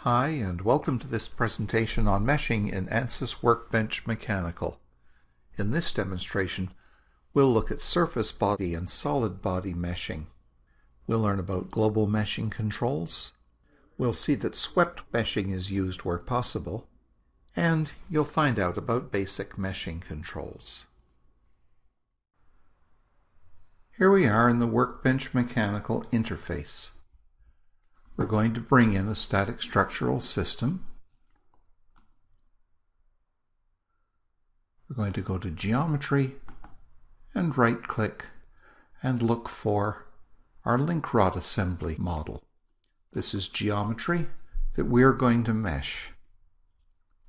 Hi, and welcome to this presentation on meshing in Ansys Workbench Mechanical. In this demonstration, we'll look at surface body and solid body meshing. We'll learn about global meshing controls. We'll see that swept meshing is used where possible. And you'll find out about basic meshing controls. Here we are in the Workbench Mechanical interface. We're going to bring in a static structural system. We're going to go to Geometry and right-click and look for our link rod assembly model. This is geometry that we're going to mesh.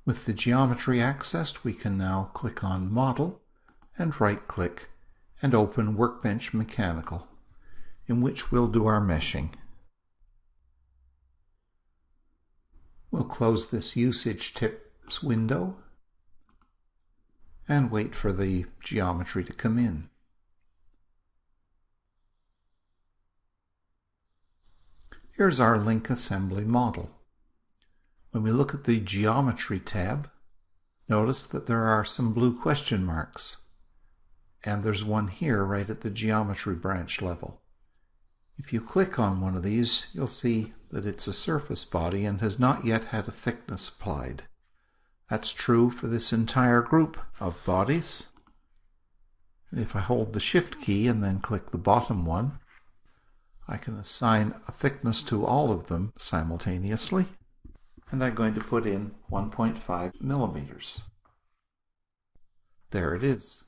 With the geometry accessed, we can now click on Model and right-click and open Workbench Mechanical, in which we'll do our meshing. We'll close this usage tips window and wait for the geometry to come in. Here's our link assembly model. When we look at the Geometry tab, notice that there are some blue question marks, and there's one here right at the Geometry branch level. If you click on one of these, you'll see that it's a surface body and has not yet had a thickness applied. That's true for this entire group of bodies. If I hold the Shift key and then click the bottom one, I can assign a thickness to all of them simultaneously, and I'm going to put in 1.5 millimeters. There it is.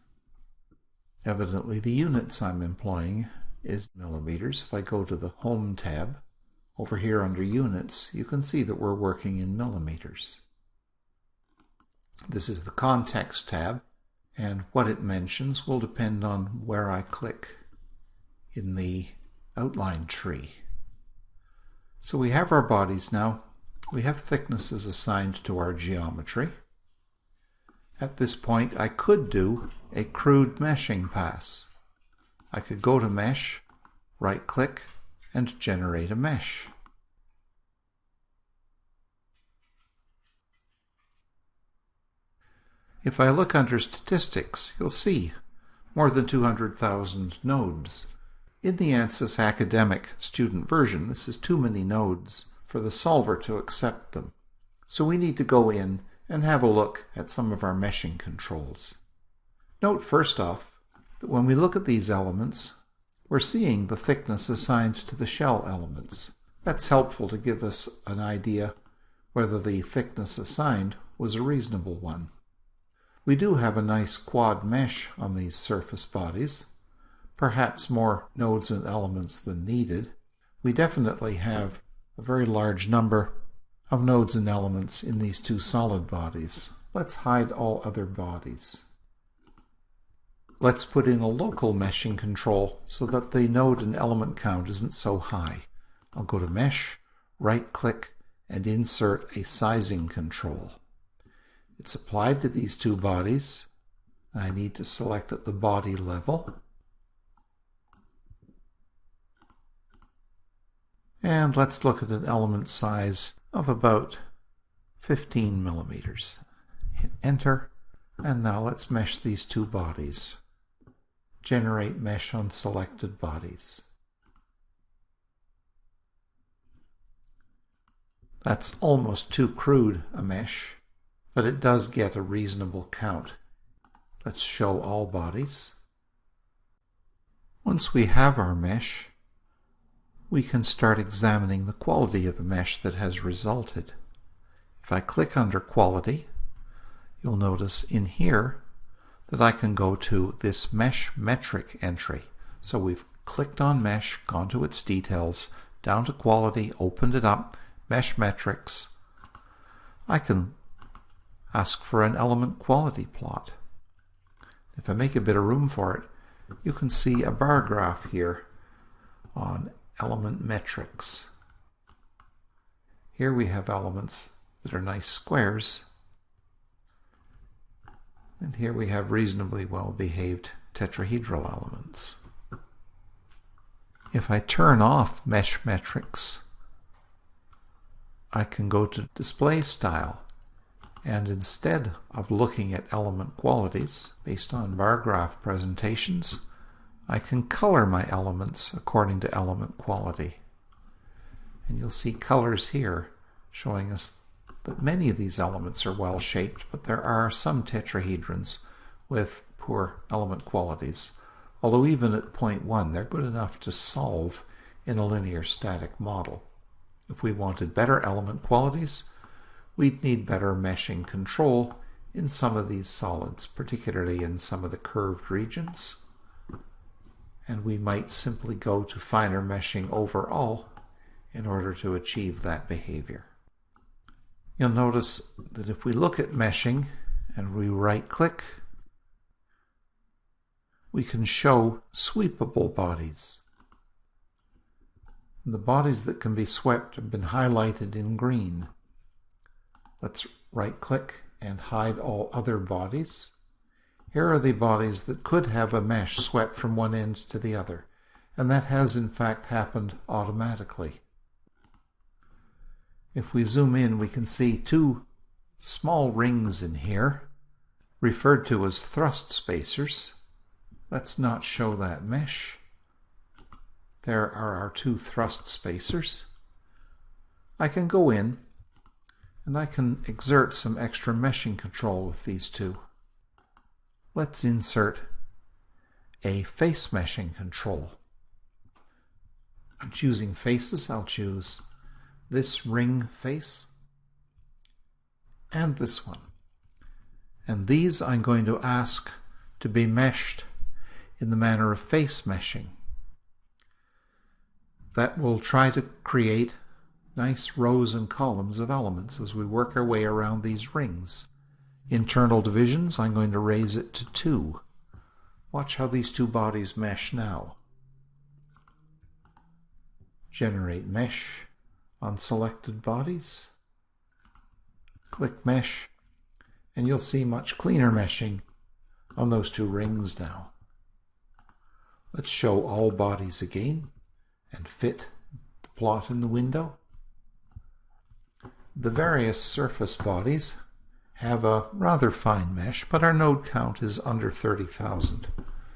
Evidently the units I'm employing is millimeters. If I go to the Home tab, over here under Units, you can see that we're working in millimeters. This is the Context tab, and what it mentions will depend on where I click in the outline tree. So we have our bodies now. We have thicknesses assigned to our geometry. At this point, I could do a crude meshing pass. I could go to Mesh, right-click, and generate a mesh. If I look under Statistics, you'll see more than 200,000 nodes. In the Ansys Academic Student version, this is too many nodes for the solver to accept them. So we need to go in and have a look at some of our meshing controls. Note first off that when we look at these elements, we're seeing the thickness assigned to the shell elements. That's helpful to give us an idea whether the thickness assigned was a reasonable one. We do have a nice quad mesh on these surface bodies, perhaps more nodes and elements than needed. We definitely have a very large number of nodes and elements in these two solid bodies. Let's hide all other bodies. Let's put in a local meshing control so that the node and element count isn't so high. I'll go to Mesh, right-click, and insert a sizing control. It's applied to these two bodies. I need to select at the body level. And let's look at an element size of about 15 millimeters. Hit Enter, and now let's mesh these two bodies. Generate mesh on selected bodies. That's almost too crude a mesh, but it does get a reasonable count. Let's show all bodies. Once we have our mesh, we can start examining the quality of the mesh that has resulted. If I click under Quality, you'll notice in here that I can go to this Mesh Metric entry. So we've clicked on Mesh, gone to its details, down to Quality, opened it up, Mesh Metrics. I can ask for an element quality plot. If I make a bit of room for it, you can see a bar graph here on element metrics. Here we have elements that are nice squares, and here we have reasonably well-behaved tetrahedral elements. If I turn off mesh metrics, I can go to Display Style, and instead of looking at element qualities based on bar graph presentations, I can color my elements according to element quality. And you'll see colors here showing us that many of these elements are well shaped, but there are some tetrahedrons with poor element qualities. Although even at 0.1 they're good enough to solve in a linear static model. If we wanted better element qualities, we'd need better meshing control in some of these solids, particularly in some of the curved regions. And we might simply go to finer meshing overall in order to achieve that behavior. You'll notice that if we look at meshing and we right-click, we can show sweepable bodies. The bodies that can be swept have been highlighted in green. Let's right-click and hide all other bodies. Here are the bodies that could have a mesh swept from one end to the other, and that has in fact happened automatically. If we zoom in, we can see two small rings in here, referred to as thrust spacers. Let's not show that mesh. There are our two thrust spacers. I can go in and I can exert some extra meshing control with these two. Let's insert a face meshing control. I'm choosing faces. I'll choose this ring face and this one. And these I'm going to ask to be meshed in the manner of face meshing. That will try to create nice rows and columns of elements as we work our way around these rings. Internal divisions, I'm going to raise it to 2. Watch how these two bodies mesh now. Generate mesh on selected bodies. Click mesh, and you'll see much cleaner meshing on those two rings now. Let's show all bodies again and fit the plot in the window. The various surface bodies have a rather fine mesh, but our node count is under 30,000,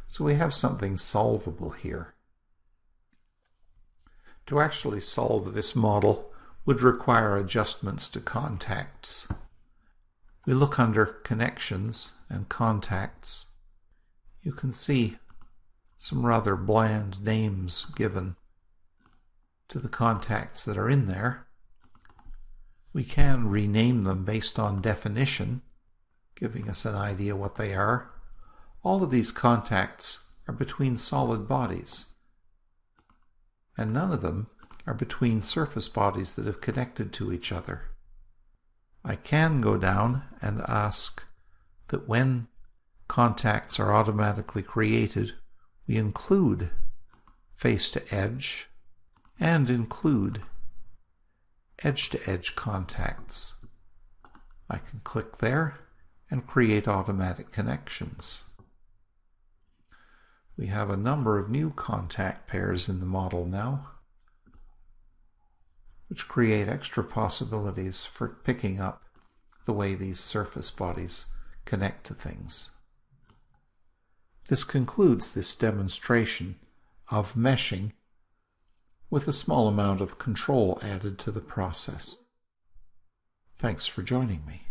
so we have something solvable here. To actually solve this model would require adjustments to contacts. We look under Connections and Contacts. You can see some rather bland names given to the contacts that are in there. We can rename them based on definition, giving us an idea what they are. All of these contacts are between solid bodies, and none of them are between surface bodies that have connected to each other. I can go down and ask that when contacts are automatically created, we include face to edge and include edge-to-edge contacts. I can click there and create automatic connections. We have a number of new contact pairs in the model now, which create extra possibilities for picking up the way these surface bodies connect to things. This concludes this demonstration of meshing with a small amount of control added to the process. Thanks for joining me.